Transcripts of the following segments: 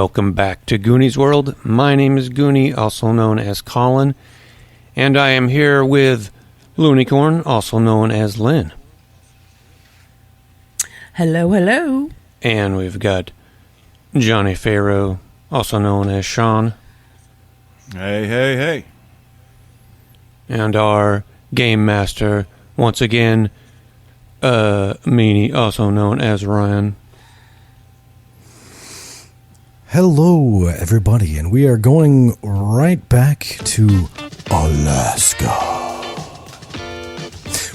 Welcome back to Goonies World. My name is Goonie, also known as Colin, and I am here with Loonicorn, also known as Lynn. Hello, hello. And we've got Johnny Farrow, also known as Sean. Hey, hey, hey. And our game master, once again, Meanie, also known as Ryan. Hello, everybody, and we are going right back to Alaska,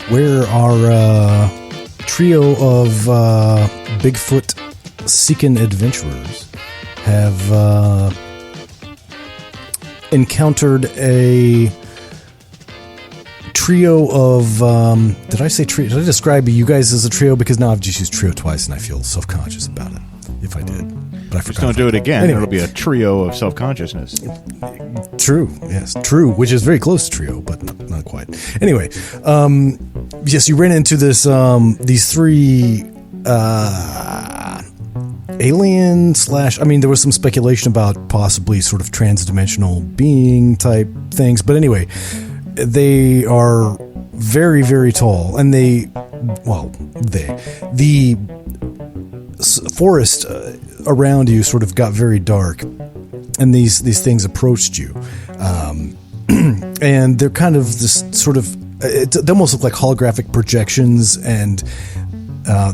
where our trio of Bigfoot-seeking adventurers have encountered a trio of... did I say trio? Did I describe you guys as a trio? Because now I've just used trio twice, and I feel self-conscious about it, if I did. But I forgot. Just don't do it again. Anyway. It'll be a trio of self-consciousness. True, yes, true, which is very close to trio, but not quite. Anyway, yes, you ran into this these three alien slash. I mean, there was some speculation about possibly sort of transdimensional being type things, but anyway, they are very, very tall, and the forest around you sort of got very dark, and these things approached you, and they're kind of this sort of, they almost look like holographic projections, and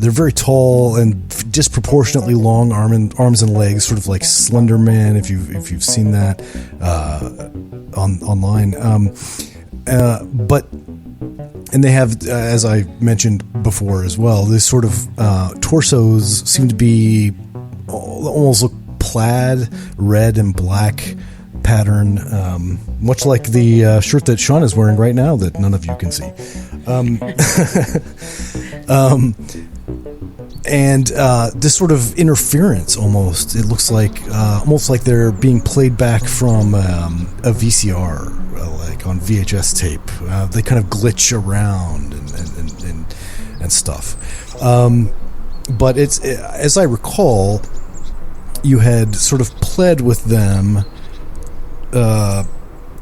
they're very tall and disproportionately long arms and legs, sort of like Slender Man, if you've seen that online, and they have, as I mentioned before as well, this sort of torsos seem to be almost look plaid, red and black pattern, much like the shirt that Sean is wearing right now that none of you can see. And this sort of interference almost, it looks like almost like they're being played back from a VCR, like on VHS tape. They kind of glitch around and stuff. But it's, as I recall, you had sort of pled with them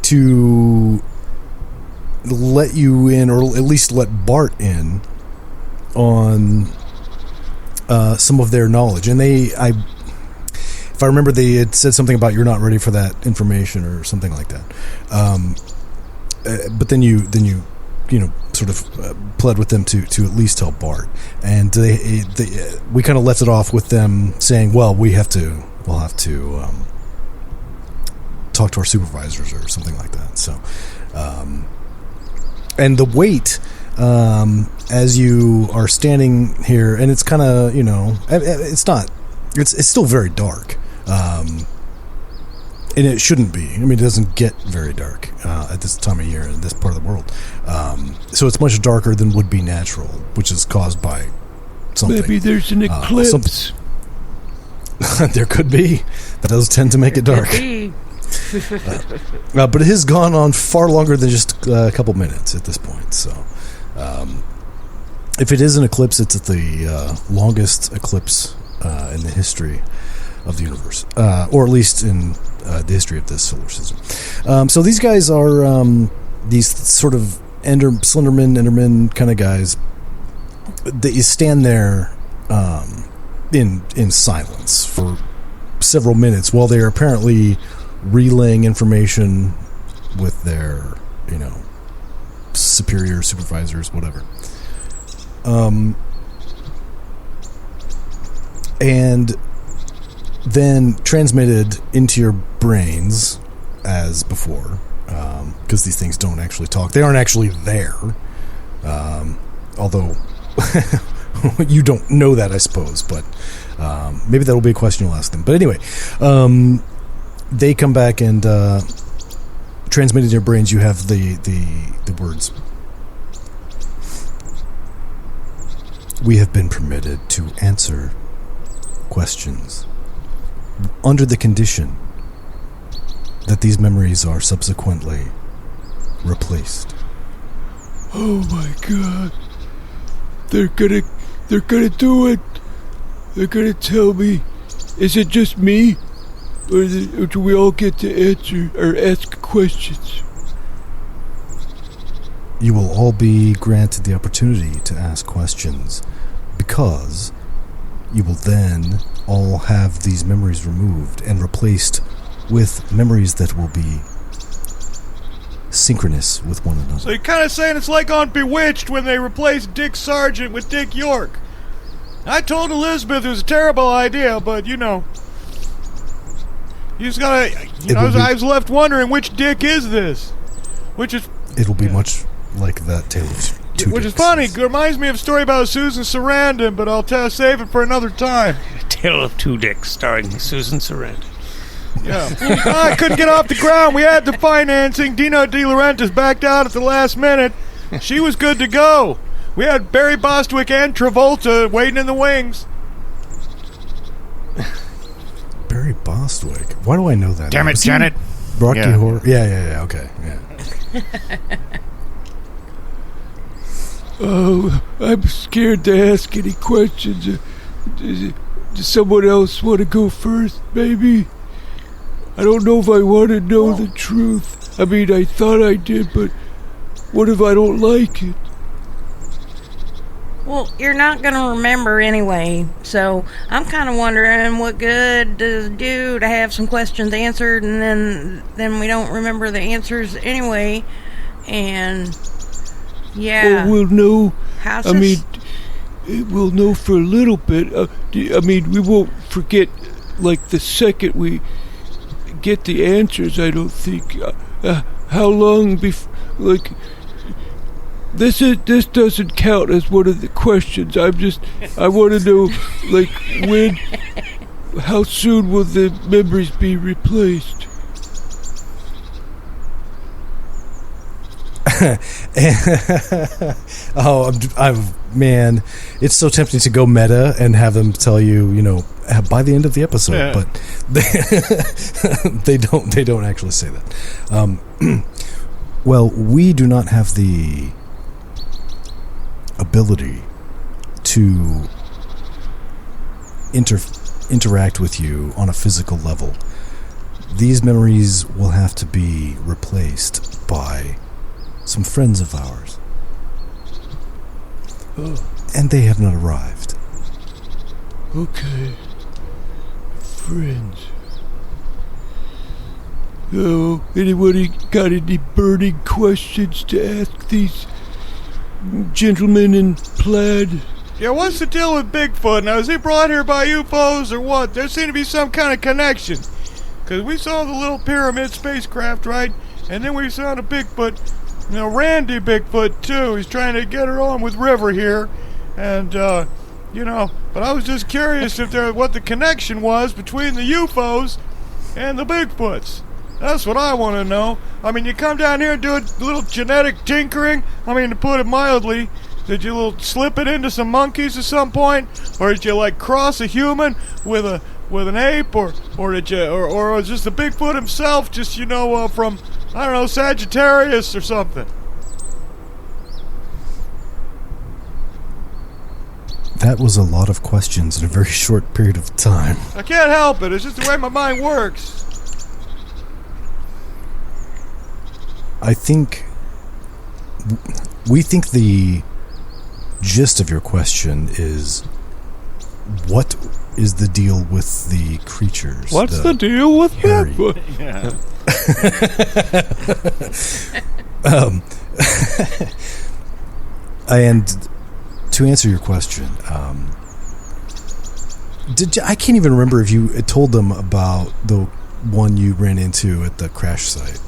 to let you in, or at least let Bart in on some of their knowledge. And if I remember, they had said something about you're not ready for that information or something like that. But then you sort of pled with them to at least tell Bart, and we kind of left it off with them saying, well, we'll have to talk to our supervisors or something like that. So and the wait, as you are standing here, and it's kind of, it's still very dark, and it shouldn't be. I mean, it doesn't get very dark at this time of year in this part of the world. So it's much darker than would be natural, which is caused by something. Maybe there's an eclipse. There could be. That does tend to make it dark. But it has gone on far longer than just a couple minutes at this point. So if it is an eclipse, it's the longest eclipse in the history of the universe, or at least in the history of this solar system. So these guys are these sort of Enderman kind of guys that you stand there in silence for several minutes while they're apparently relaying information with their superior supervisors, whatever. And then transmitted into your brains as before, because these things don't actually talk. They aren't actually there, although you don't know that, I suppose, but maybe that'll be a question you'll ask them. But anyway, they come back and transmitted in your brains. You have the words: "We have been permitted to answer questions under the condition that these memories are subsequently replaced." Oh my God! They're gonna do it. They're gonna tell me. Is it just me, or do we all get to answer or ask questions? You will all be granted the opportunity to ask questions, because you will then all have these memories removed and replaced with memories that will be synchronous with one another. So you're kind of saying it's like on Bewitched when they replaced Dick Sargent with Dick York. I told Elizabeth it was a terrible idea, but you just gotta. I was left wondering which Dick is this, It'll be much like that tale of two which dicks. is funny. It reminds me of a story about Susan Sarandon, but I'll save it for another time. Tale of Two Dicks, starring Susan Sarandon. Yeah. I couldn't get off the ground. We had the financing. Dino De Laurentiis backed out at the last minute. She was good to go. We had Barry Bostwick and Travolta waiting in the wings. Barry Bostwick. Why do I know that? Damn it, Was he Janet. Rocky Yeah. Horror. Yeah. Okay. Yeah. Oh, I'm scared to ask any questions. Does someone else want to go first, maybe? I don't know if I want to know the truth. I mean, I thought I did, but what if I don't like it? Well, you're not going to remember anyway, so I'm kind of wondering what good does it do to have some questions answered and then we don't remember the answers anyway, and yeah. Well, we'll know. How's I this? mean, we'll know for a little bit. I mean, we won't forget, like, the second we get the answers, I don't think. How long before, like... This doesn't count as one of the questions. I want to know, like, how soon will the memories be replaced? Man, it's so tempting to go meta and have them tell you, by the end of the episode, Yeah. but they don't actually say that. Well, we do not have the ability to interact with you on a physical level. These memories will have to be replaced by some friends of ours. Oh, And they have not arrived. okay. Friends. Oh, anybody got any burning questions to ask these gentlemen in plaid? Yeah, what's the deal with Bigfoot? Now, is he brought here by UFOs or what? There seemed to be some kind of connection. Because we saw the little pyramid spacecraft, right? And then we saw the Bigfoot, Randy Bigfoot, too. He's trying to get her on with River here. And, but I was just curious what the connection was between the UFOs and the Bigfoots. That's what I want to know. I mean, you come down here and do a little genetic tinkering. I mean, to put it mildly, did you slip it into some monkeys at some point, or did you cross a human with an ape, or did you, or was just the Bigfoot himself, just from I don't know, Sagittarius or something? That was a lot of questions in a very short period of time. I can't help it. It's just the way my mind works. I think we think the gist of your question is, what is the deal with the creatures? What's the deal with hairy- that? Yeah. And to answer your question, I can't even remember if you told them about the one you ran into at the crash site.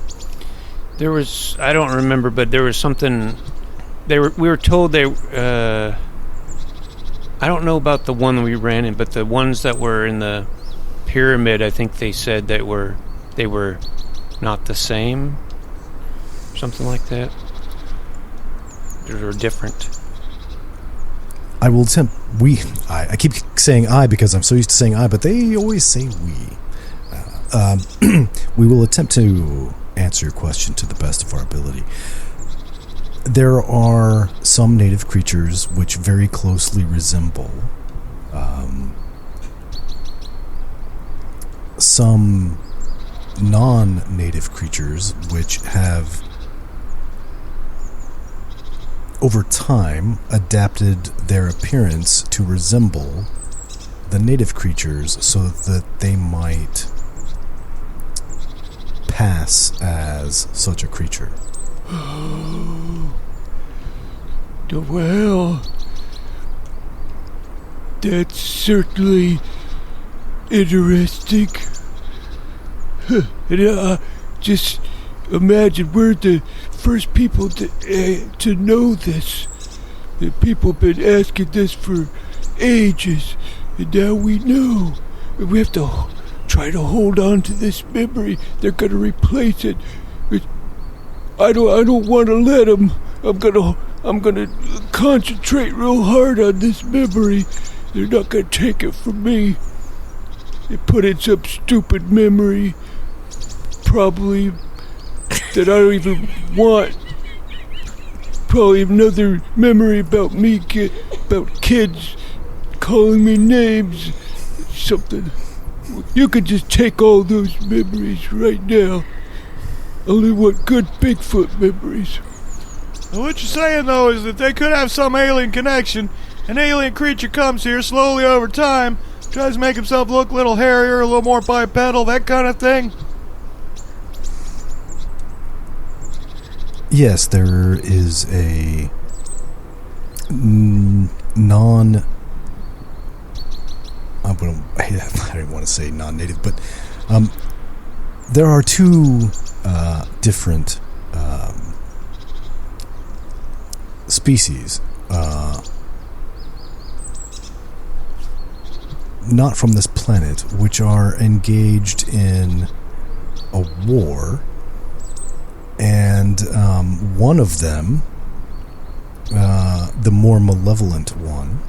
There was, I don't remember, but there was something. We were told I don't know about the one we ran in, but the ones that were in the pyramid, I think they said they were not the same, something like that. They were different. I will attempt. I keep saying I because I'm so used to saying I, but they always say we. We will attempt to answer your question to the best of our ability. There are some native creatures which very some non-native creatures which have, over time, adapted their appearance to resemble the native creatures so that they might pass as such a creature. Well, that's certainly interesting. And just imagine we're the first people to know this. The people have been asking this for ages, and now we know. And we have to try to hold on to this memory. They're going to replace it. I don't want to let them. I'm gonna concentrate real hard on this memory. They're not gonna take it from me. They put in some stupid memory, probably that I don't even want. Probably another memory about me, about kids calling me names, something. You could just take all those memories right now. I only want good Bigfoot memories. Well, what you're saying, though, is that they could have some alien connection. An alien creature comes here slowly over time, tries to make himself look a little hairier, a little more bipedal, that kind of thing. Yes, there is a I don't want to say non-native, but there are two different species, not from this planet, which are engaged in a war, and one of them, the more malevolent one,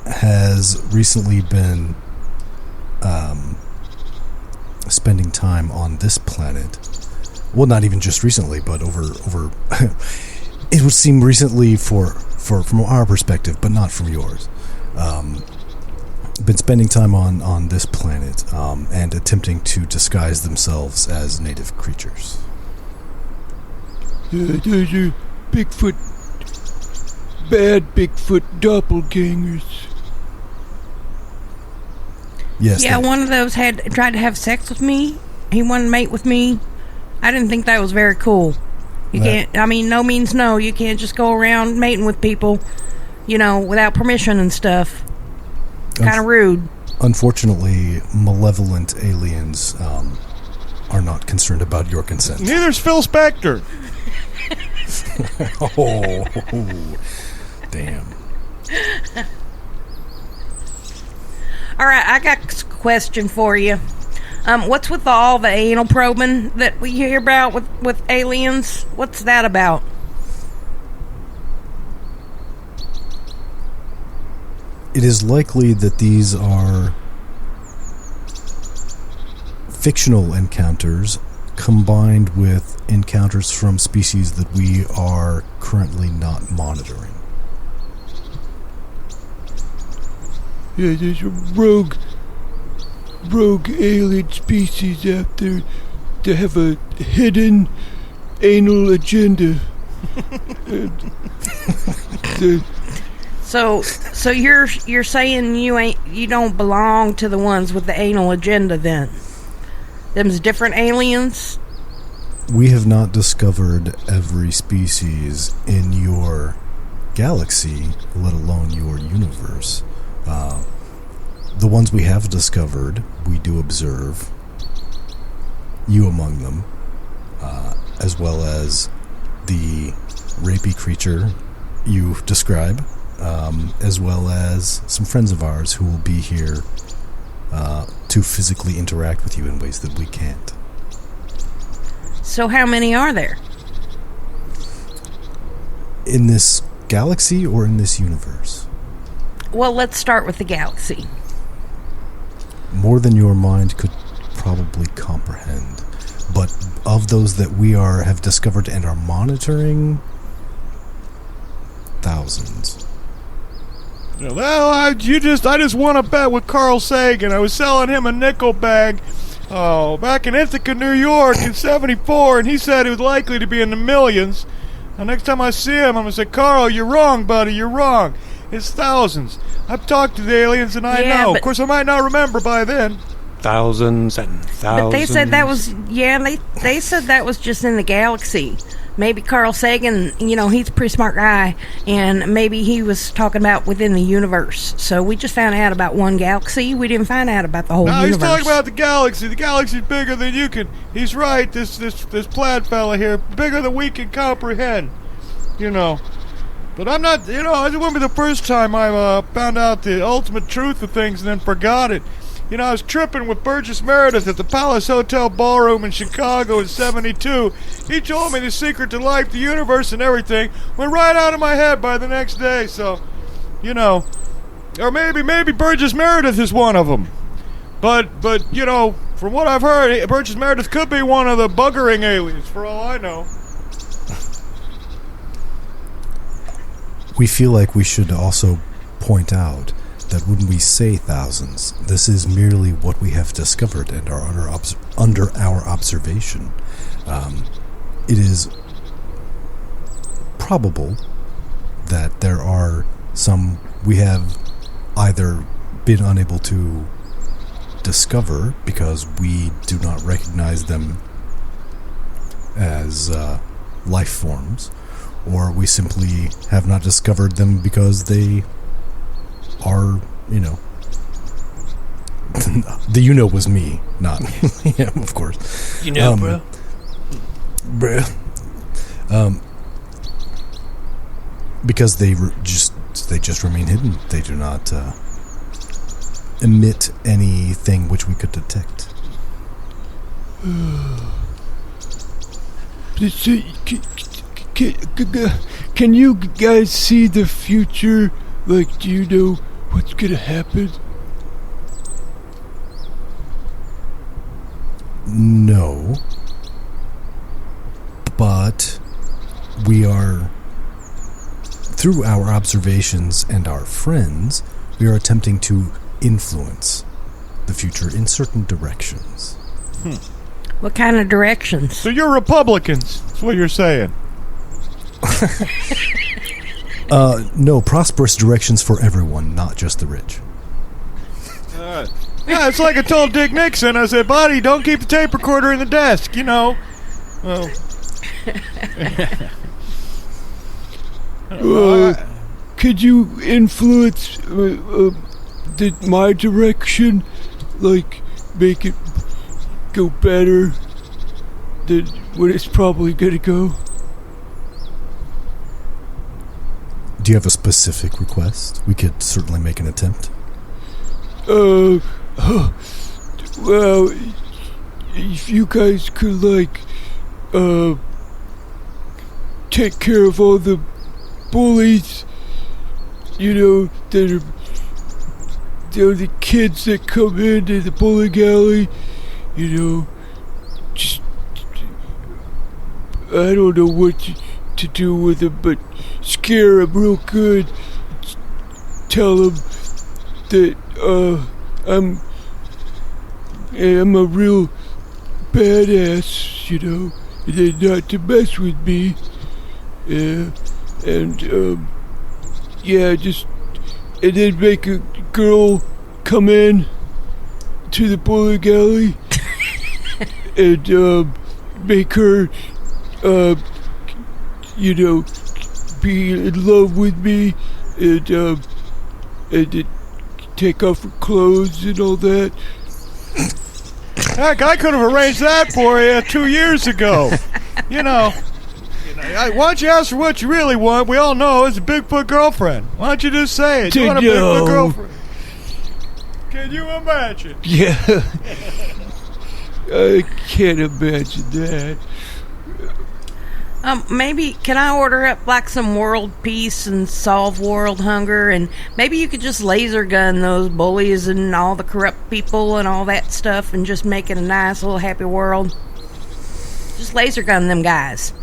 has recently been spending time on this planet. Well, not even just recently, but over it would seem recently from our perspective, but not from yours. Been spending time on this planet and attempting to disguise themselves as native creatures. Those are Bigfoot, bad Bigfoot doppelgangers. Yes. Yeah, one of those tried to have sex with me. He wanted to mate with me. I didn't think that was very cool. No means no. You can't just go around mating with people, without permission and stuff. Kind of rude. Unfortunately, malevolent aliens are not concerned about your consent. Neither's Phil Spector. Oh, damn. All right, I got a question for you. What's with all the anal probing that we hear about with aliens? What's that about? It is likely that these are fictional encounters combined with encounters from species that we are currently not monitoring. Yeah, there's a rogue alien species out there that have a hidden anal agenda. So you're saying you don't belong to the ones with the anal agenda then? Them's different aliens? We have not discovered every species in your galaxy, let alone your universe. The ones we have discovered, we do observe you among them, as well as the rapey creature you describe, as well as some friends of ours who will be here to physically interact with you in ways that we can't. So how many are there? In this galaxy or in this universe? Well, let's start with the galaxy. More than your mind could probably comprehend. But of those that we have discovered and are monitoring, thousands. Well, I just won a bet with Carl Sagan. I was selling him a nickel bag, back in Ithaca, New York in '74, and he said it was likely to be in the millions. Now, next time I see him, I'm gonna say, Carl, you're wrong, buddy. You're wrong. It's thousands. I've talked to the aliens, and I know. Of course, I might not remember by then. Thousands and thousands. But they said that was, they said that was just in the galaxy. Maybe Carl Sagan, he's a pretty smart guy, and maybe he was talking about within the universe. So we just found out about one galaxy. We didn't find out about the whole universe. No, he's talking about the galaxy. The galaxy's bigger than you can. He's right. This plaid fella here, bigger than we can comprehend. But I'm not. It wouldn't be the first time I found out the ultimate truth of things and then forgot it. I was tripping with Burgess Meredith at the Palace Hotel Ballroom in Chicago in '72. He told me the secret to life, the universe, and everything. Went right out of my head by the next day, so, Or maybe Burgess Meredith is one of them. But from what I've heard, Burgess Meredith could be one of the buggering aliens, for all I know. We feel like we should also point out that when we say thousands, this is merely what we have discovered and are under our observation. It is probable that there are some we have either been unable to discover because we do not recognize them as life forms, or we simply have not discovered them because they are, the was me, not yeah, of course. Bro. Because they just remain hidden. They do not emit anything which we could detect. Can you guys see the future? Like, do you know what's gonna happen? No. But we are, through our observations and our friends, we are attempting to influence the future in certain directions. What kind of directions? So you're Republicans, that's what you're saying. No, prosperous directions for everyone, not just the rich. Yeah, it's like I told Dick Nixon. I said, buddy, don't keep the tape recorder in the desk, Well, could you influence my direction? Like, make it go better than what it's probably gonna go? Do you have a specific request? We could certainly make an attempt. Well, if you guys could, take care of all the bullies, that are the kids that come into the bowling alley, just, I don't know what to do with them, but scare them real good. Tell them that I'm a real badass, and they're not to mess with me. And then make a girl come in to the bowling alley and make her, be in love with me and take off her clothes and all that. Heck, I could have arranged that for you 2 years ago. Why don't you ask for what you really want? We all know it's a Bigfoot girlfriend. Why don't you just say it? You want a Bigfoot girlfriend? Can you imagine? Yeah. I can't imagine that. Maybe, can I order up some world peace and solve world hunger, and maybe you could just laser gun those bullies and all the corrupt people and all that stuff and just make it a nice little happy world. Just laser gun them guys.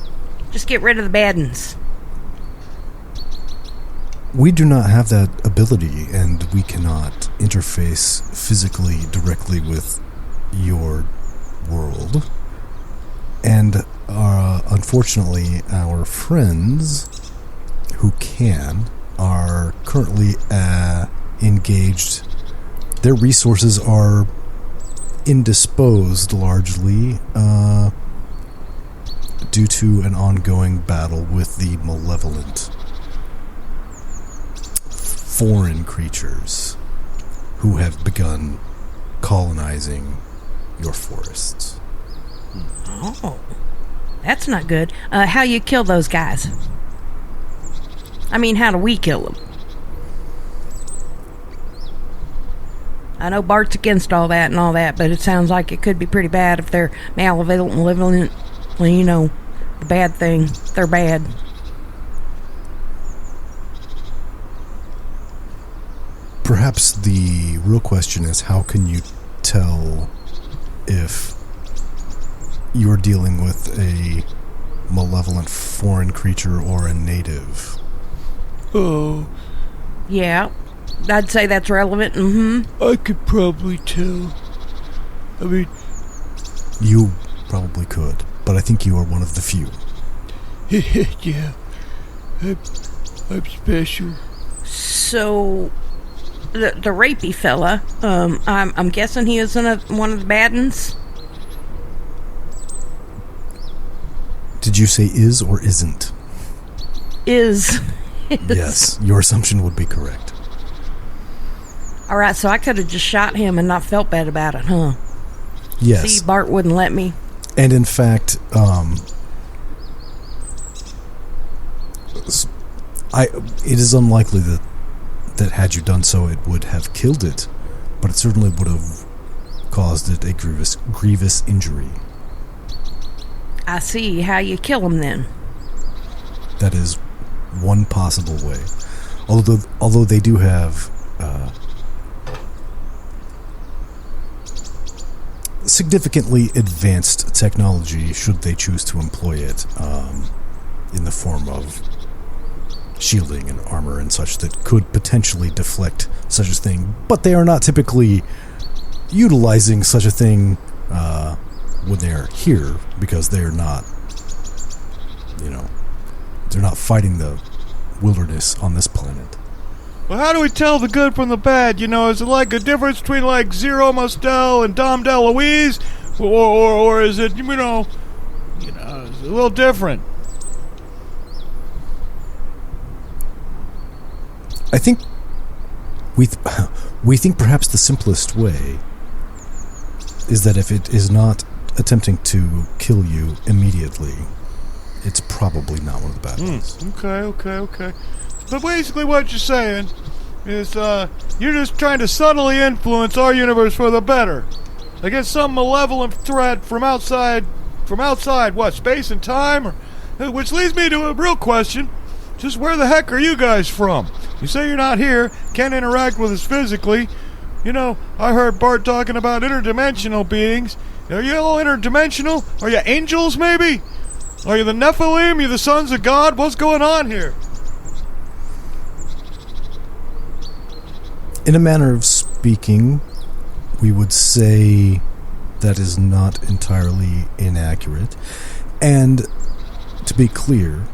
Just get rid of the bad uns. We do not have that ability, and we cannot interface physically directly with your world. And unfortunately, our friends who can are currently engaged. Their resources are indisposed largely due to an ongoing battle with the malevolent foreign creatures who have begun colonizing your forests. Oh, that's not good. How you kill those guys? I mean, how do we kill them? I know Bart's against all that and all that, but it sounds like it could be pretty bad if they're malevolent, well, you know, the bad thing. They're bad. Perhaps the real question is, how can you tell if you're dealing with a malevolent foreign creature or a native? Oh, Yeah, I'd say that's relevant. I could probably tell. I mean, You probably could, but I think you are one of the few. yeah, I'm special. So, the rapey fella, I'm guessing he isn't one of the bad ones? Did you say is or isn't? Is. Yes, your assumption would be correct. Alright, so I could have just shot him and not felt bad about it, huh? Yes. See, Bart wouldn't let me. And in fact, it is unlikely that had you done so, it would have killed it, but it certainly would have caused it a grievous injury. I see. How you kill him then? That is one possible way. Although they do have significantly advanced technology, should they choose to employ it, in the form of shielding and armor and such, that could potentially deflect such a thing, but they are not typically utilizing such a thing when they're here, because they're not, they're not fighting the wilderness on this planet. Well, how do we tell the good from the bad? Is it like a difference between like Zero Mostel and Dom DeLuise? Or is it, is it a little different? I think we think perhaps the simplest way is that if it is not attempting to kill you immediately, it's probably not one of the bad ones. Okay. But basically what you're saying is you're just trying to subtly influence our universe for the better. Against some malevolent threat from outside, what, space and time? Which leads me to a real question. Just where the heck are you guys from? You say you're not here, can't interact with us physically. I heard Bart talking about interdimensional beings. Are you all interdimensional? Are you angels, maybe? Are you the Nephilim? Are you the sons of God? What's going on here? In a manner of speaking, we would say that is not entirely inaccurate. And to be clear,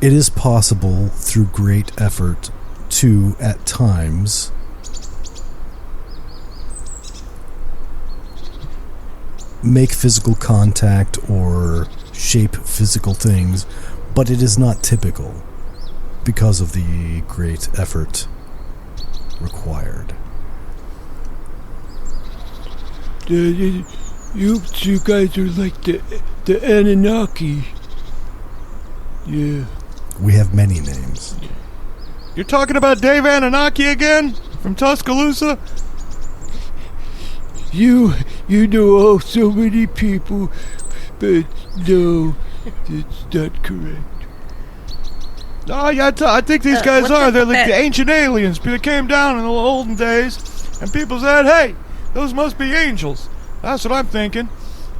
it is possible through great effort to, at times, make physical contact or shape physical things, but it is not typical because of the great effort required. You guys are like the Anunnaki. Yeah. We have many names. You're talking about Dave Anunnaki again? From Tuscaloosa? You know so many people, but no, it's not correct. Oh, yeah, I think these guys what's are. up They're with like the that? ancient aliens. They came down in the olden days, and people said, hey, those must be angels. That's what I'm thinking.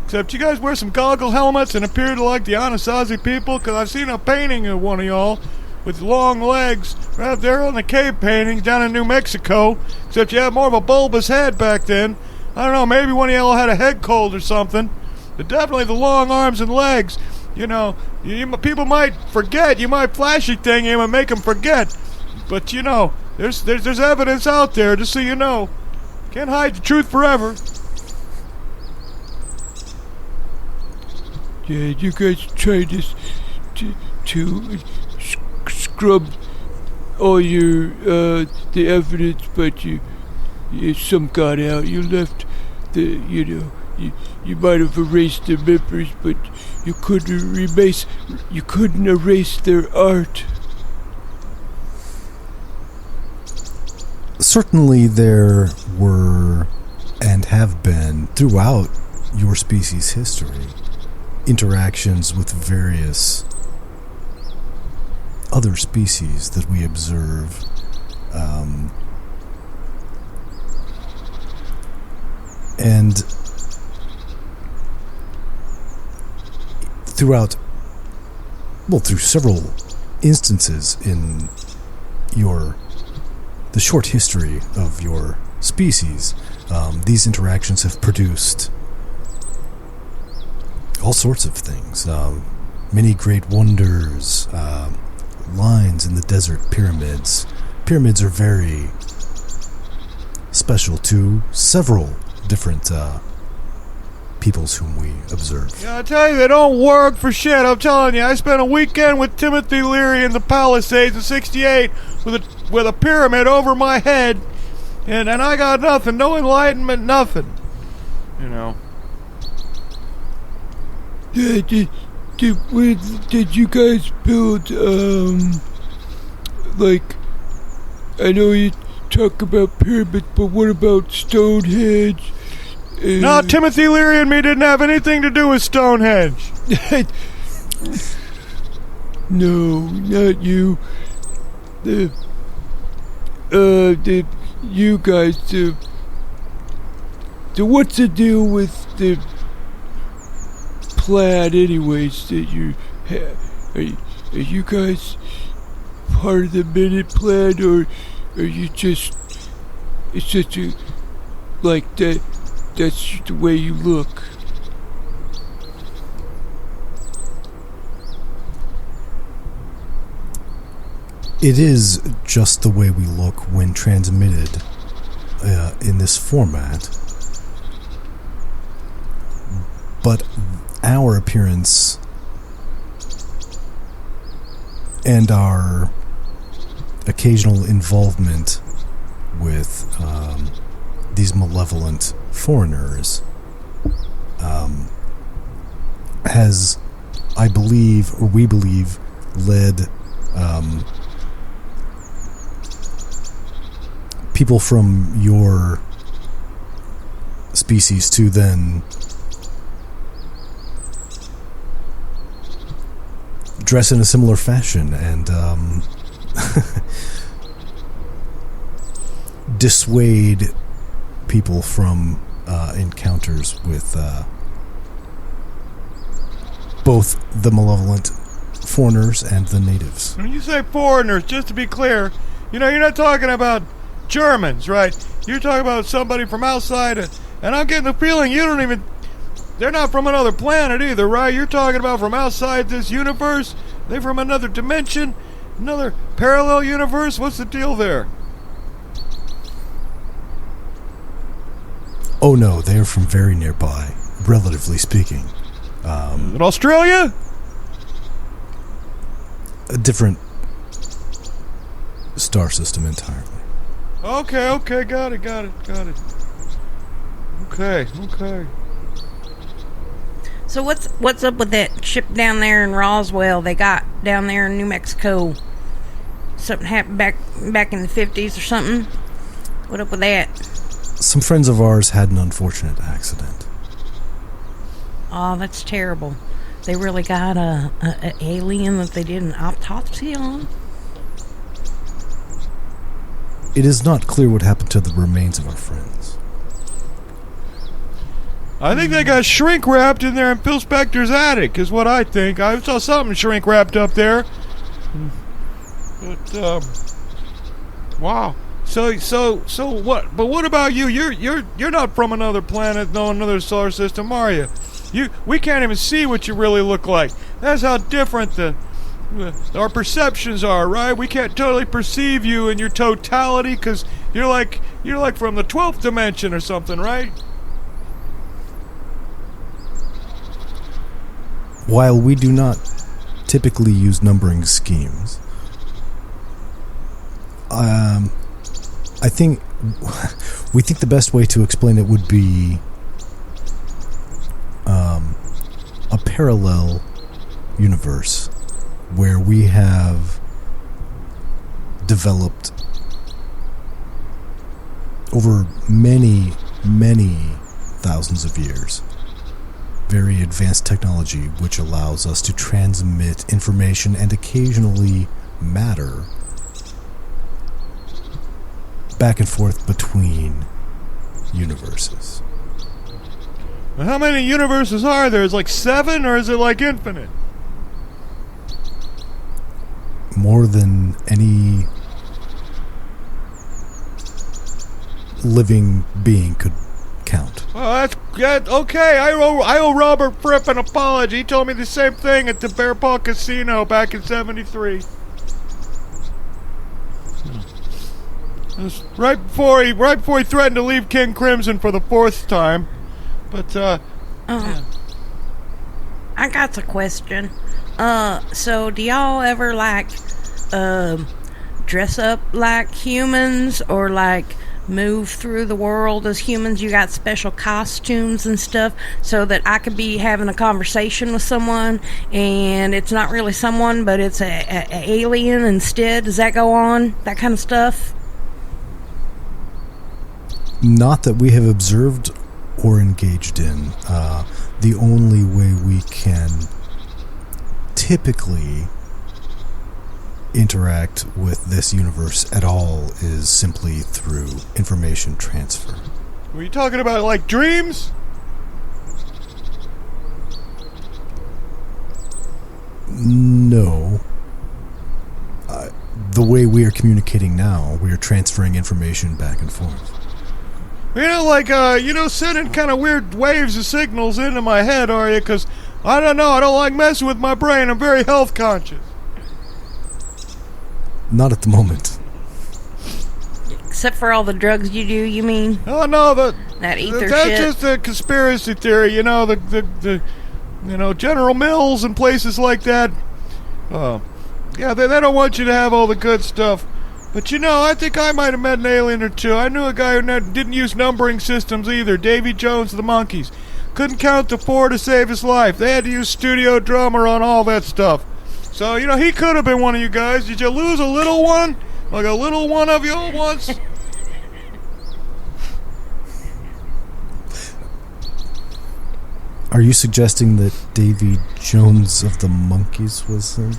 Except you guys wear some goggle helmets and appear to like the Anasazi people, because I've seen a painting of one of y'all, with long legs right there on the cave painting down in New Mexico, except you had more of a bulbous head back then. I don't know, maybe one of y'all had a head cold or something, but definitely the long arms and legs. You know, people might forget. You might flashy thing him and make them forget. But, you know, there's evidence out there, just so you know. Can't hide the truth forever. Yeah, you guys tried to scrub all your the evidence, but some got out. You left you might have erased their memories, but you couldn't erase their art. Certainly there were and have been throughout your species' history interactions with various other species that we observe. And through several instances in the short history of your species, these interactions have produced all sorts of things. Many great wonders, lines in the desert pyramids. Pyramids are very special to several different peoples whom we observe. Yeah, I tell you, they don't work for shit. I'm telling you, I spent a weekend with Timothy Leary in the Palisades in '68 with a pyramid over my head, and I got nothing, no enlightenment, nothing. You know. Yeah, did you guys build like, I know you talk about pyramids, but what about Stonehenge? No, Timothy Leary and me didn't have anything to do with Stonehenge. No, not you. You guys. So what's the deal with the plaid, anyways? That you have? Are you guys part of the Minute Plaid, or are you just? It's just like that. That's the way you look. It is just the way we look when transmitted in this format. But our appearance and our occasional involvement with these malevolent foreigners has, I believe, or we believe, led people from your species to then dress in a similar fashion and dissuade people from encounters with both the malevolent foreigners and the natives. When you say foreigners, just to be clear, you know, you're not talking about Germans, right? You're talking about somebody from outside, and I'm getting the feeling they're not from another planet either, right? You're talking about from outside this universe? They're from another dimension? Another parallel universe? What's the deal there? Oh no, they are from very nearby, relatively speaking. In Australia? A different star system entirely. Okay, got it. Okay. So what's up with that ship down there in Roswell they got down there in New Mexico? Something happened back in the 50s or something? What up with that? Some friends of ours had an unfortunate accident. Oh, that's terrible. They really got a alien that they did an autopsy on? It is not clear what happened to the remains of our friends. I think they got shrink wrapped in there in Phil Spector's attic, is what I think. I saw something shrink wrapped up there. But wow. So what? But what about you? You're not from another planet, no another solar system, are you? We can't even see what you really look like. That's how different our perceptions are, right? We can't totally perceive you in your totality because you're like from the 12th dimension or something, right? While we do not typically use numbering schemes, I think we think the best way to explain it would be a parallel universe where we have developed over many thousands of years very advanced technology which allows us to transmit information and occasionally matter back and forth between universes. How many universes are there? Is it like 7 or is it like infinite? More than any living being could count. Well, that's okay. I owe Robert Fripp an apology. He told me the same thing at the Bear Paw Casino back in '73. It was right before he threatened to leave King Crimson for the 4th time. But yeah. I got a question. So do y'all ever dress up like humans or move through the world as humans? You got special costumes and stuff so that I could be having a conversation with someone and it's not really someone but it's a alien instead. Does that go on? That kind of stuff? Not that we have observed or engaged in. The only way we can typically interact with this universe at all is simply through information transfer. Were you talking about like dreams? No. The way we are communicating now, we are transferring information back and forth. Sending kind of weird waves of signals into my head, are you? Because, I don't know, I don't like messing with my brain. I'm very health conscious. Not at the moment. Except for all the drugs you do, you mean? Oh, no, that ether that's shit? just a conspiracy theory, the General Mills and places like that. Yeah, they don't want you to have all the good stuff. But I think I might have met an alien or two. I knew a guy who didn't use numbering systems either. Davy Jones of the Monkees. Couldn't count to 4 to save his life. They had to use Studio Drummer on all that stuff. So, he could have been one of you guys. Did you lose a little one? Like a little one of you once? Are you suggesting that Davy Jones of the Monkees was a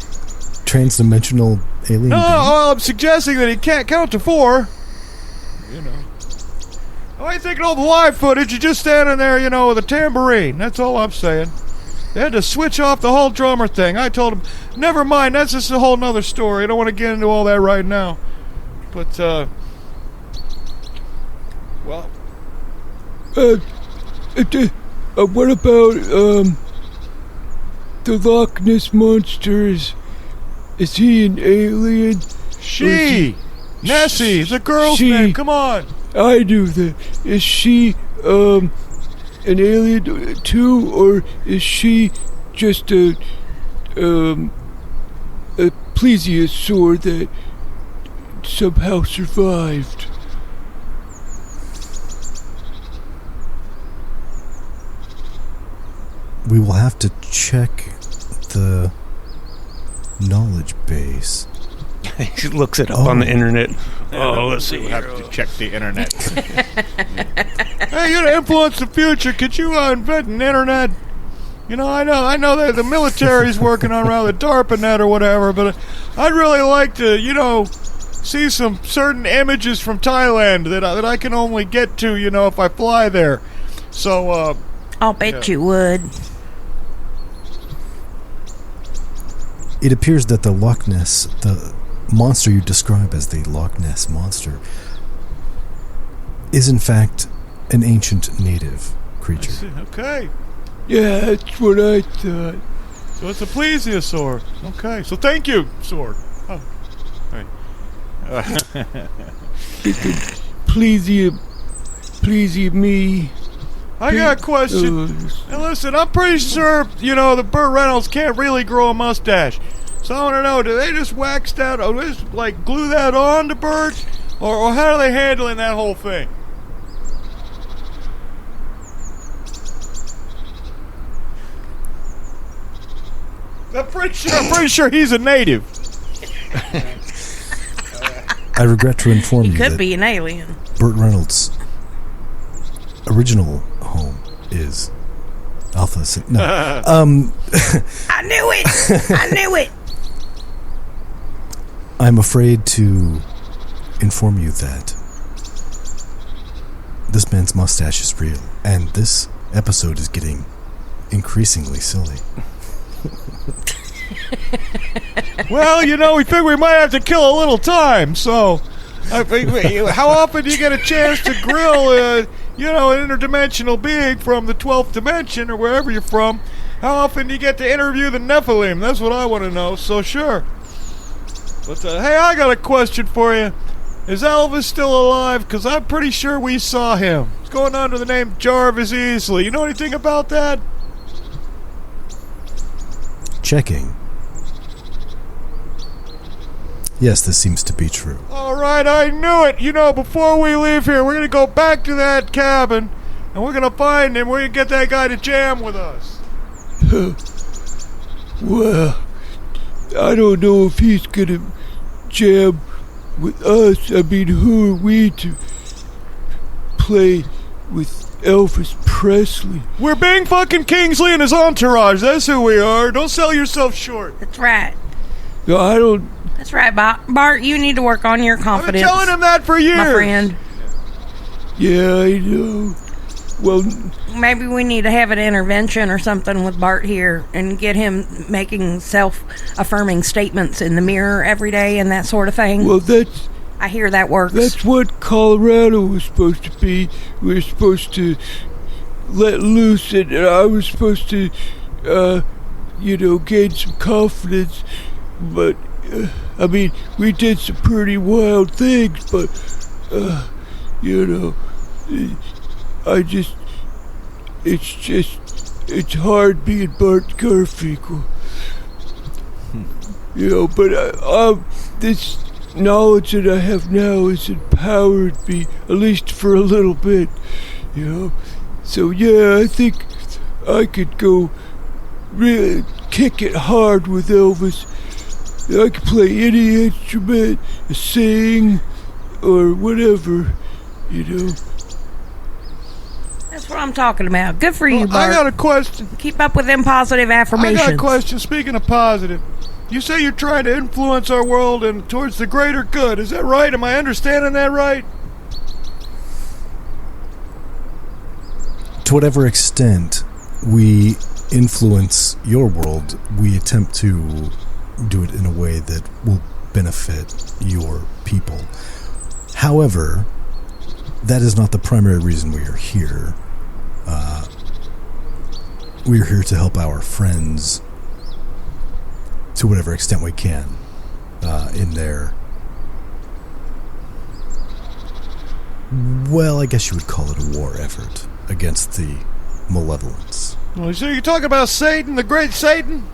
transdimensional alien? No, well, I'm suggesting that he can't count to 4. I think all the live footage, you're just standing there, with a tambourine. That's all I'm saying. They had to switch off the whole drummer thing. I told him, never mind, that's just a whole nother story. I don't want to get into all that right now. But, well... what about, the Loch Ness Monster? Is he an alien? Nessie, the girl's name, come on! I do that. Is she, an alien too, or is she just a plesiosaur that somehow survived? We will have to check the knowledge base. He looks it up on the internet. Let's see. We'll have to check the internet. Hey, you're to influence the future. Could you invent an internet? I know that the military's working on around the DARPA net or whatever, but I'd really like to, see some certain images from Thailand that I can only get to, if I fly there. So, I'll bet you would. It appears that the Loch Ness, monster you describe as the Loch Ness Monster is in fact an ancient native creature. Okay. Yeah, that's what I thought. So it's a plesiosaur. Okay. So thank you, Sword. Oh. All right. Please you me. I got a question. Now listen, I'm pretty sure, the Burt Reynolds can't really grow a mustache. So I want to know, do they just wax that, or just, glue that on to Burt? Or how are they handling that whole thing? I'm pretty sure he's a native. I regret to inform He you could that be an alien. Burt Reynolds' original home is Alpha Cent. No. I knew it! I knew it! I'm afraid to inform you that this man's mustache is real, and this episode is getting increasingly silly. Well, we figure we might have to kill a little time, so how often do you get a chance to grill, an interdimensional being from the 12th dimension or wherever you're from? How often do you get to interview the Nephilim? That's what I want to know, so sure. But, hey, I got a question for you. Is Elvis still alive? Because I'm pretty sure we saw him. He's going under the name Jarvis Easley. You know anything about that? Checking. Yes, this seems to be true. All right, I knew it. Before we leave here, we're going to go back to that cabin, and we're going to find him. We're going to get that guy to jam with us. Well, I don't know if he's going to jam with us. I mean, who are we to play with Elvis Presley? We're Bing fucking Kingsley and his entourage. That's who we are. Don't sell yourself short. That's right. No, I don't. That's right, Bart. You need to work on your confidence. I've been telling him that for years. My friend. Yeah, I know. Well, maybe we need to have an intervention or something with Bart here and get him making self-affirming statements in the mirror every day and that sort of thing. Well, I hear that works. That's what Colorado was supposed to be. We were supposed to let loose, and I was supposed to, gain some confidence. But, I mean, we did some pretty wild things, but, it's hard being Bart Garfinkel. But this knowledge that I have now has empowered me, at least for a little bit, So, yeah, I think I could go really kick it hard with Elvis. I could play any instrument, sing, or whatever, That's what I'm talking about. Good for you, Bart. I got a question. Keep up with them positive affirmations. I got a question. Speaking of positive, you say you're trying to influence our world and towards the greater good. Is that right? Am I understanding that right? To whatever extent we influence your world, we attempt to do it in a way that will benefit your people. However, that is not the primary reason we are here. We are here to help our friends to whatever extent we can in their, well, I guess you would call it a war effort against the malevolence. Well, so you talk about Satan, the great Satan?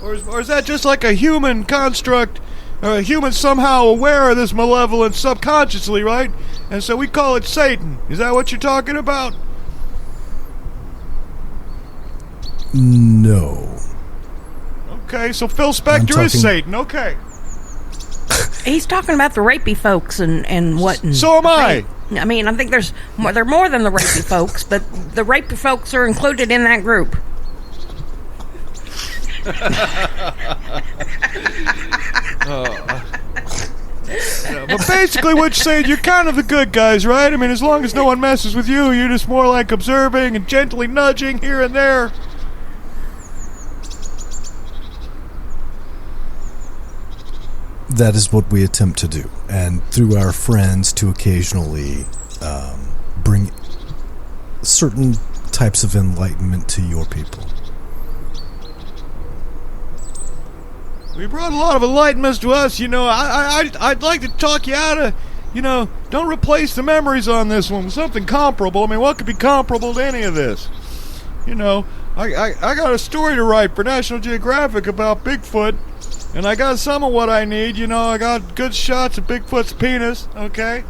Or is that just like a human construct, or a human somehow aware of this malevolence subconsciously, right? And so we call it Satan. Is that what you're talking about? No. Okay, so Phil Spector is Satan, okay. He's talking about the rapey folks and what. So am I. I mean, I think they're more than the rapey folks, but the rapey folks are included in that group. But basically what you're saying, you're kind of the good guys, right? I mean, as long as no one messes with you, you're just more like observing and gently nudging here and there. that is what we attempt to do, and through our friends to occasionally bring certain types of enlightenment to your people. We brought a lot of enlightenment to us, I'd like to talk you out of, don't replace the memories on this one with something comparable. I mean, what could be comparable to any of this? I got a story to write for National Geographic about Bigfoot, and I got some of what I need, I got good shots of Bigfoot's penis, okay?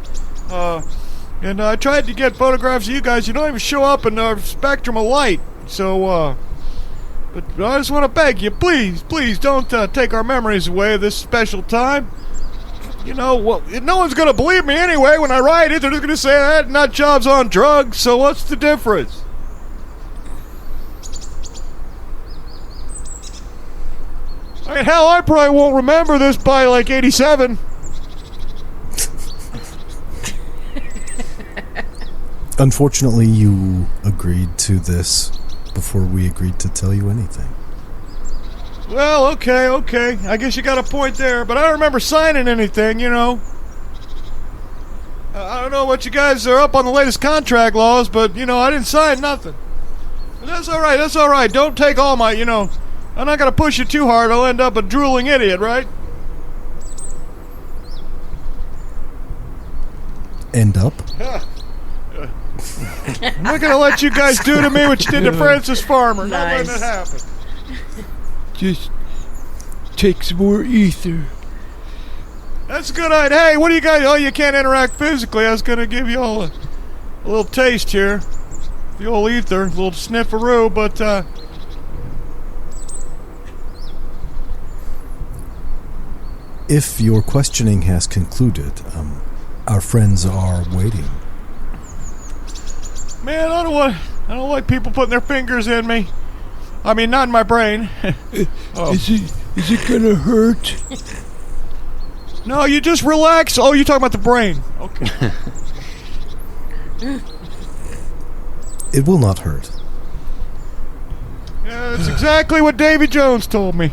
And I tried to get photographs of you guys. You don't even show up in the spectrum of light, so, but I just want to beg you, please don't take our memories away of this special time. No one's going to believe me anyway when I write it. They're just going to say that nut job's on drugs, so what's the difference? I mean, hell, I probably won't remember this by like 87. Unfortunately, you agreed to this before we agreed to tell you anything. Well, okay. I guess you got a point there, but I don't remember signing anything, I don't know what you guys are up on the latest contract laws, but, I didn't sign nothing. But that's all right. Don't take all my, I'm not going to push you too hard. I'll end up a drooling idiot, right? End up? I'm not going to let you guys do to me what you did to Francis Farmer. Not letting it happen. Just take some more ether. That's a good idea. Hey, what do you guys... Oh, you can't interact physically. I was going to give you all a little taste here. The old ether. A little snifferoo, but... If your questioning has concluded, our friends are waiting. Man, I don't like people putting their fingers in me. I mean, not in my brain. Is it gonna hurt? No, you just relax. Oh, you're talking about the brain. Okay. It will not hurt. Yeah, that's exactly what Davy Jones told me.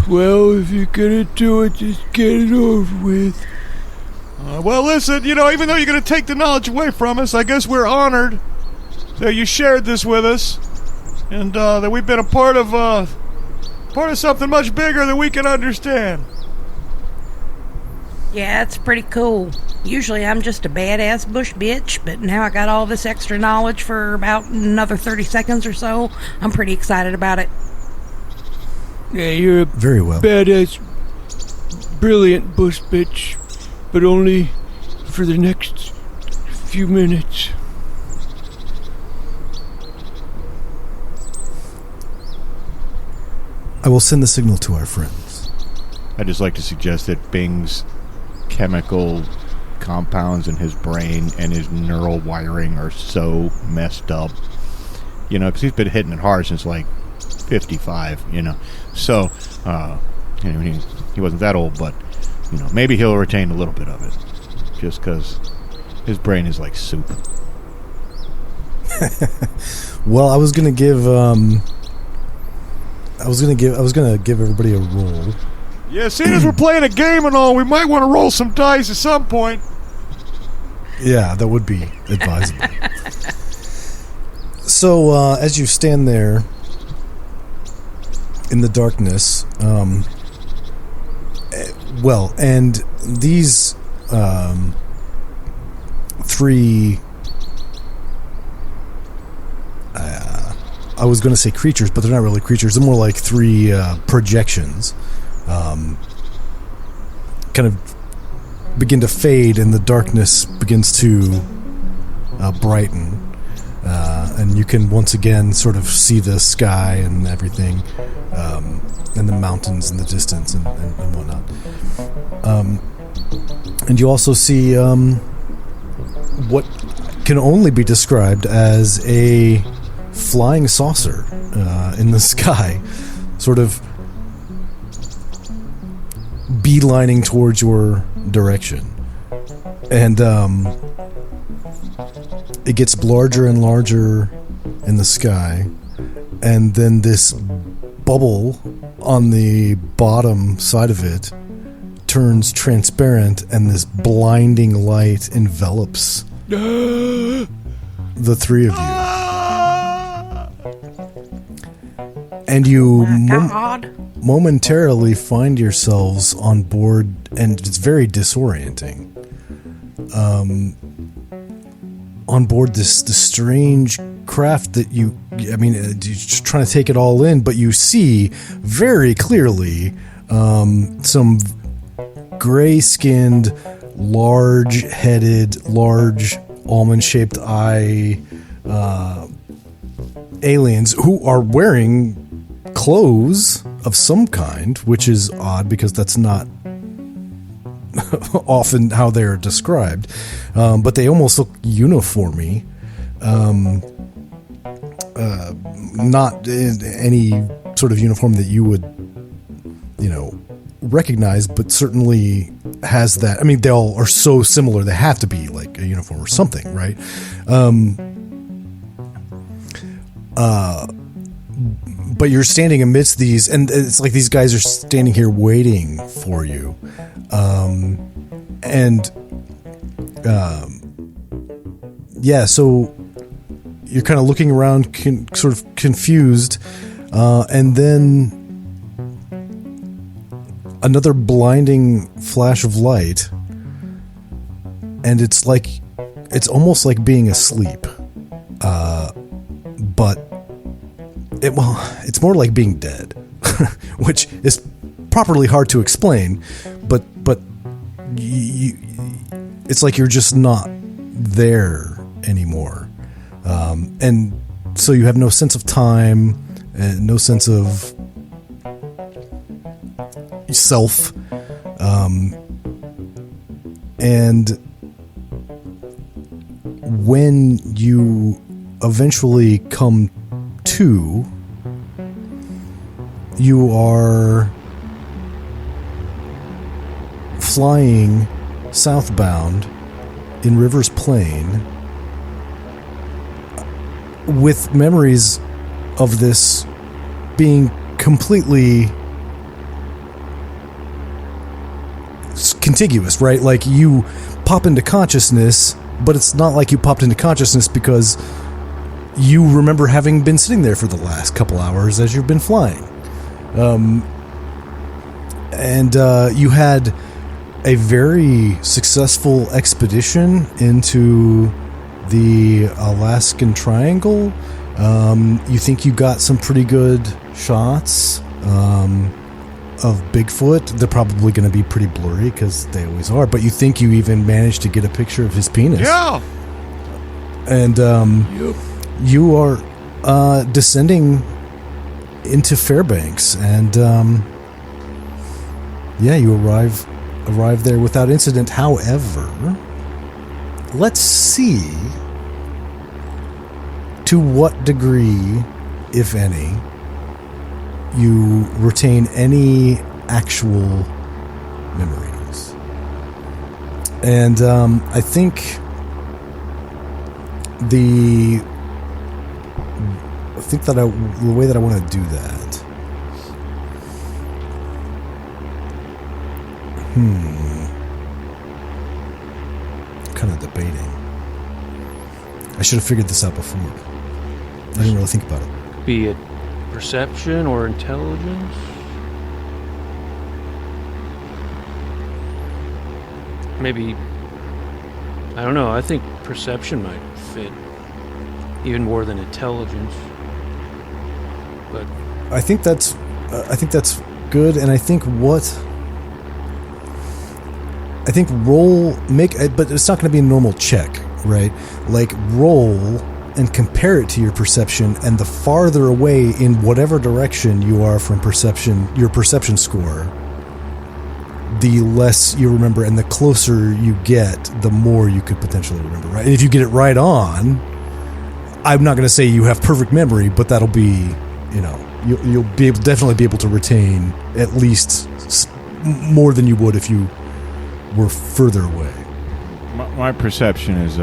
Well, if you're gonna do it, just get it over with. Well, listen, even though you're going to take the knowledge away from us, I guess we're honored that you shared this with us, and that we've been a part of something much bigger than we can understand. Yeah, it's pretty cool. Usually I'm just a badass bush bitch, but now I got all this extra knowledge for about another 30 seconds or so. I'm pretty excited about it. Yeah, you're a Very well. badass, brilliant bush bitch, but only for the next few minutes. I will send the signal to our friends. I'd just like to suggest that Bing's chemical compounds in his brain and his neural wiring are so messed up. Because he's been hitting it hard since like 55, So, he wasn't that old, but, maybe he'll retain a little bit of it. Just because his brain is like soup. Well, I was gonna give everybody a roll. Yeah, seeing as we're playing a game and all, we might want to roll some dice at some point. Yeah, that would be advisable. So, as you stand there in the darkness, and these three, I was going to say creatures, but they're not really creatures. They're more like three projections, kind of begin to fade, and the darkness begins to brighten. And you can once again sort of see the sky and everything, and the mountains in the distance and whatnot. And you also see what can only be described as a flying saucer in the sky, sort of beelining towards your direction. And it gets larger and larger in the sky, and then this bubble on the bottom side of it turns transparent, and this blinding light envelops the three of you. And you momentarily find yourselves on board, and it's very disorienting. On board this strange craft that you're just trying to take it all in, but you see very clearly some gray-skinned, large-headed, large almond-shaped eye aliens who are wearing clothes of some kind, which is odd because that's not often how they're described, but they almost look uniformy, not in any sort of uniform that you would recognize, but certainly has that. I mean, they all are so similar, they have to be like a uniform or something, right? But you're standing amidst these, and it's like these guys are standing here waiting for you. So you're kind of looking around, sort of confused, and then another blinding flash of light, and it's almost like being asleep, but it's more like being dead, which is properly hard to explain, but it's like you're just not there anymore, and so you have no sense of time, and no sense of self, and when you eventually come to, you are flying southbound in Rivers Plain with memories of this being completely contiguous, right? Like you pop into consciousness, but it's not like you popped into consciousness because you remember having been sitting there for the last couple hours as you've been flying. You had a very successful expedition into the Alaskan Triangle. You think you got some pretty good shots of Bigfoot. They're probably going to be pretty blurry because they always are, but you think you even managed to get a picture of his penis. Yeah! And you are descending into Fairbanks, and you arrive there without incident. However, let's see to what degree, if any, you retain any actual memories. And I think the way that I want to do that. I'm kind of debating. I should have figured this out before. I didn't really think about it. Be it perception or intelligence? Maybe, I don't know, I think perception might fit even more than intelligence. But I think that's good, and I think but it's not going to be a normal check, right? Like roll and compare it to your perception, and the farther away in whatever direction you are from perception, your perception score, the less you remember, and the closer you get, the more you could potentially remember, right? And if you get it right on, I'm not going to say you have perfect memory, but that'll be, you'll definitely be able to retain at least more than you would if you were further away. My perception is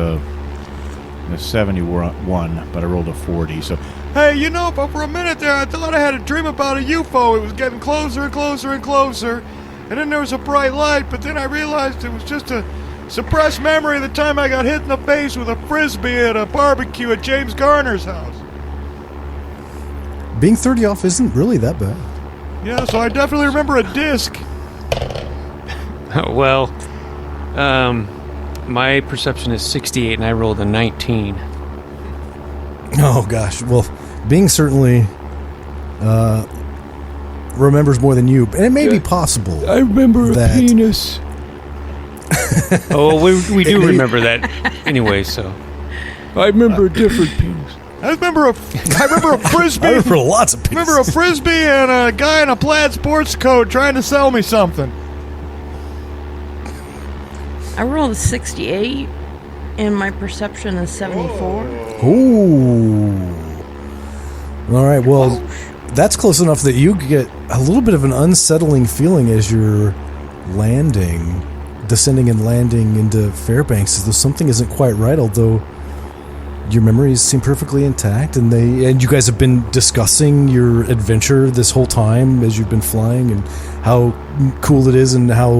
a 71, but I rolled a 40. So, hey, you know, but for a minute there, I thought I had a dream about a UFO. It was getting closer and closer and closer. And then there was a bright light, but then I realized it was just a suppressed memory of the time I got hit in the face with a frisbee at a barbecue at James Garner's house. Being 30 off isn't really that bad. Yeah, so I definitely remember a disc. Well, my perception is 68, and I rolled a 19. Oh, gosh. Well, Bing certainly remembers more than you, and it may be possible. I remember a penis. Oh, we do remember that anyway, so. I remember a different penis. I remember a frisbee. I remember lots of penises. Remember a frisbee and a guy in a plaid sports coat trying to sell me something. I rolled a 68, and my perception is 74. Ooh. All right, well, that's close enough that you get a little bit of an unsettling feeling as you're descending and landing into Fairbanks, as though something isn't quite right, although your memories seem perfectly intact, and you guys have been discussing your adventure this whole time as you've been flying, and how cool it is, and how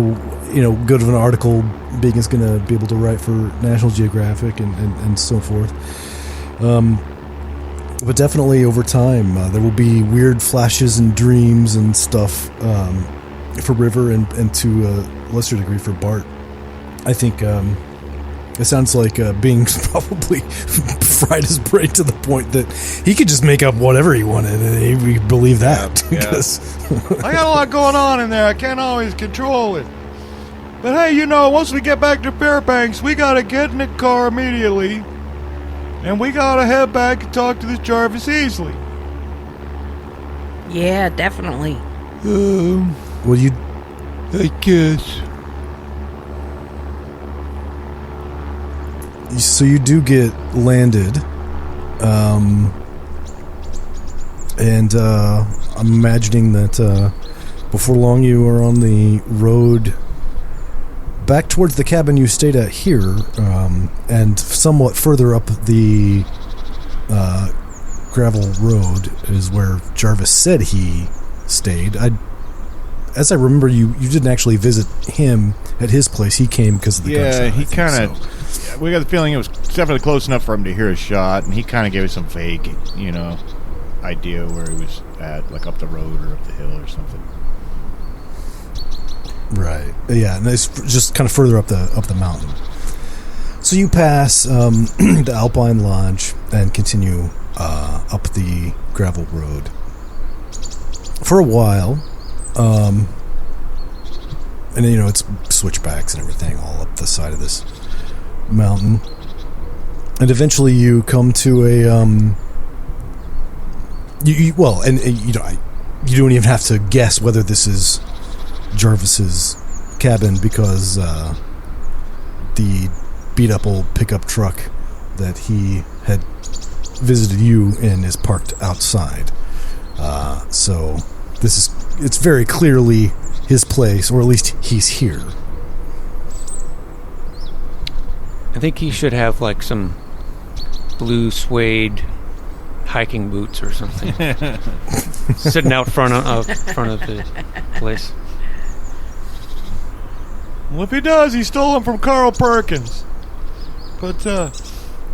good of an article Bing is going to be able to write for National Geographic and so forth. But definitely over time, there will be weird flashes and dreams and stuff for River and to a lesser degree for Bart. I think it sounds like Bing's probably fried his brain to the point that he could just make up whatever he wanted, and he believe that. Yeah. I got a lot going on in there. I can't always control it. But hey, once we get back to Fairbanks, we gotta get in the car immediately, and we gotta head back and talk to this Jarvis Easley. Yeah, definitely. Well, I guess. So you do get landed, and I'm imagining that before long you are on the road back towards the cabin you stayed at here, and somewhat further up the gravel road is where Jarvis said he stayed. As I remember, you didn't actually visit him at his place. He came because of the gunshot. Yeah, he kind of... So. We got the feeling it was definitely close enough for him to hear a shot, and he kind of gave us some vague, idea where he was at, like up the road or up the hill or something. Right. Yeah, and it's just kind of further up the mountain. So you pass the Alpine Lodge and continue up the gravel road. For a while, and it's switchbacks and everything all up the side of this mountain, and eventually you come to a you don't even have to guess whether this is Jarvis's cabin, because the beat up old pickup truck that he had visited you in is parked outside, so it's very clearly his place, or at least he's here. I think he should have like some blue suede hiking boots or something, sitting out front of the place. Well, if he does, he stole them from Carl Perkins. But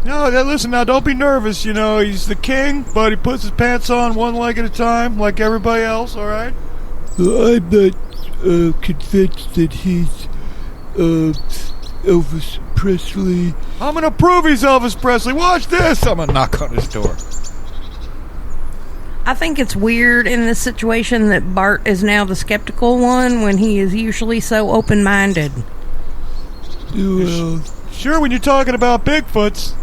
listen now, don't be nervous. He's the king, but he puts his pants on one leg at a time, like everybody else. All right. I'm not convinced that he's Elvis Presley. I'm gonna prove he's Elvis Presley. Watch this. I'm gonna knock on his door. I think it's weird in this situation that Bart is now the skeptical one when he is usually so open-minded. Well, sure, when you're talking about Bigfoots.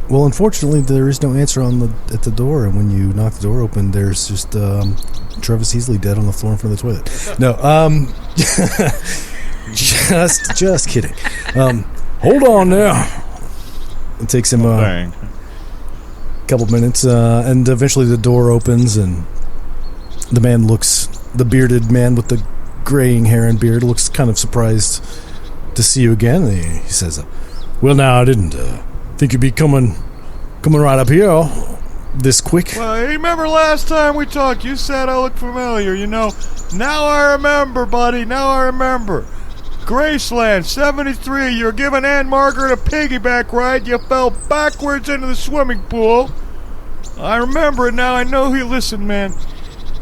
Well, unfortunately, there is no answer at the door, and when you knock the door open, there's just Jarvis Easley dead on the floor in front of the toilet. No, just kidding. Hold on now. It takes him a couple minutes, and eventually the door opens, and the bearded man with the graying hair and beard looks kind of surprised to see you again. He says, Well, now, I didn't think you'd be coming right up here this quick. Well, you remember last time we talked, you said I look familiar, you know. Now I remember, buddy, now I remember. Graceland, 73, you're giving Aunt Margaret a piggyback ride. You fell backwards into the swimming pool. I remember it now. I know you. Listen, man,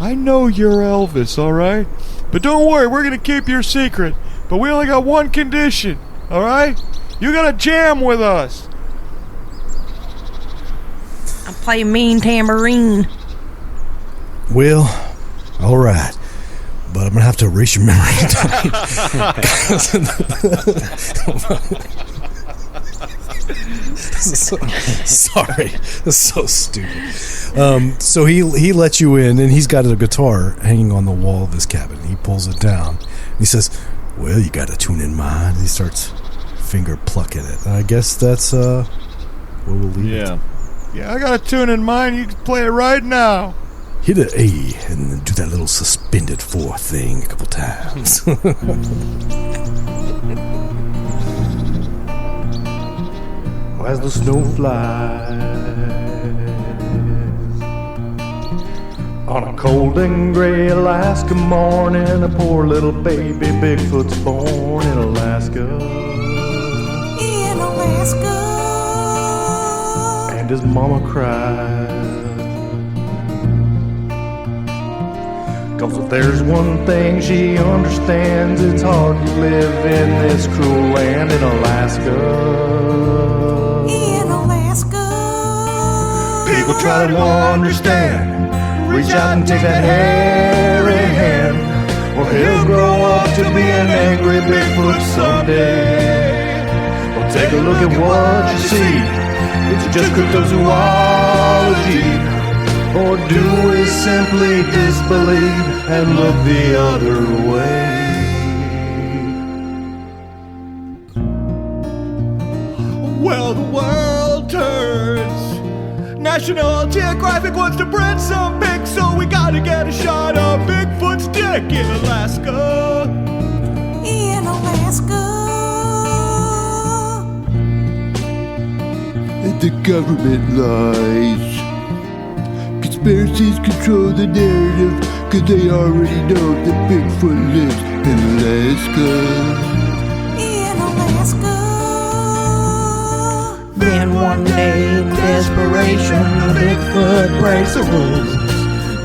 I know you're Elvis, all right? But don't worry, we're going to keep your secret. But we only got one condition, all right? You got to jam with us. I play mean tambourine. Well, all right. But I'm going to have to erase your memory tonight. Sorry. That's so stupid. So he lets you in, and he's got a guitar hanging on the wall of his cabin. He pulls it down. He says, well, you got a tune in mind. He starts finger plucking it. I guess that's where we'll leave it. Yeah, I got a tune in mind. You can play it right now. Hit an A and then do that little suspended 4 thing a couple times. As the snow flies on a cold and gray Alaska morning, a poor little baby Bigfoot's born in Alaska. In Alaska. And his mama cries. 'Cause if there's one thing she understands, it's hard to live in this cruel land in Alaska. In Alaska. People try to understand, reach out and take that hairy hand, or he'll grow up to be an angry Bigfoot someday. Well, take a look at what you see. It's just cryptozoology. Or do we simply disbelieve and look the other way? Well, the world turns. National Geographic wants to print some pics, so we gotta get a shot of Bigfoot's dick in Alaska. In Alaska. The government lies. Conspiracies control the narrative, 'cause they already know that Bigfoot lives in Alaska. In Alaska. Then one day in desperation, Bigfoot breaks the rules.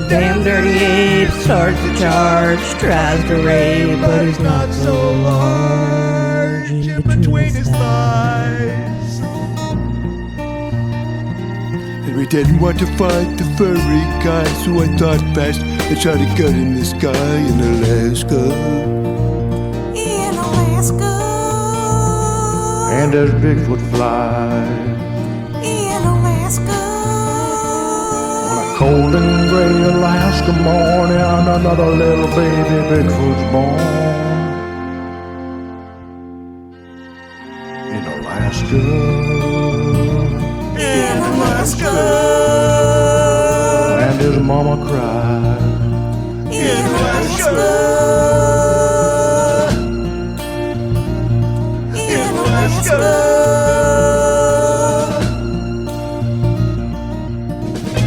Damn dirty ape starts to charge, tries to rape, but he's not so large in between his thighs. And we didn't want to fight the furry guy, so I thought fast and shot a gun in the sky in Alaska. In Alaska. And as Bigfoot flies In Alaska. on a cold and gray Alaska morning, another little baby Bigfoot's born in Alaska. In Alaska. And his mama cried. In Alaska. In Alaska.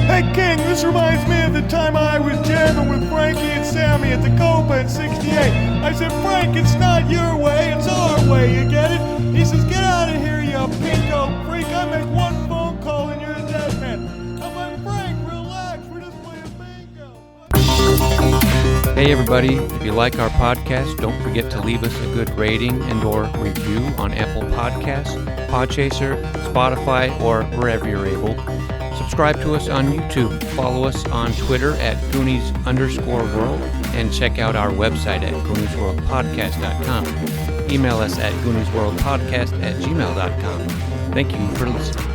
Hey, King, this reminds me of the time I was jamming with Frankie and Sammy at the Copa in 68. I said, Frank, it's not your way, it's our way, you get it? He says, get out of here, you pinko freak. I make one phone call and you're a dead man. I'm like, Frank, relax, we're just playing bingo. Hey everybody, if you like our podcast, don't forget to leave us a good rating and or review on Apple Podcasts, Podchaser, Spotify, or wherever you're able. Subscribe to us on YouTube. Follow us on Twitter at Goonies_World and check out our website at GooniesWorldPodcast.com. Email us at GooniesWorldPodcast@gmail.com. Thank you for listening.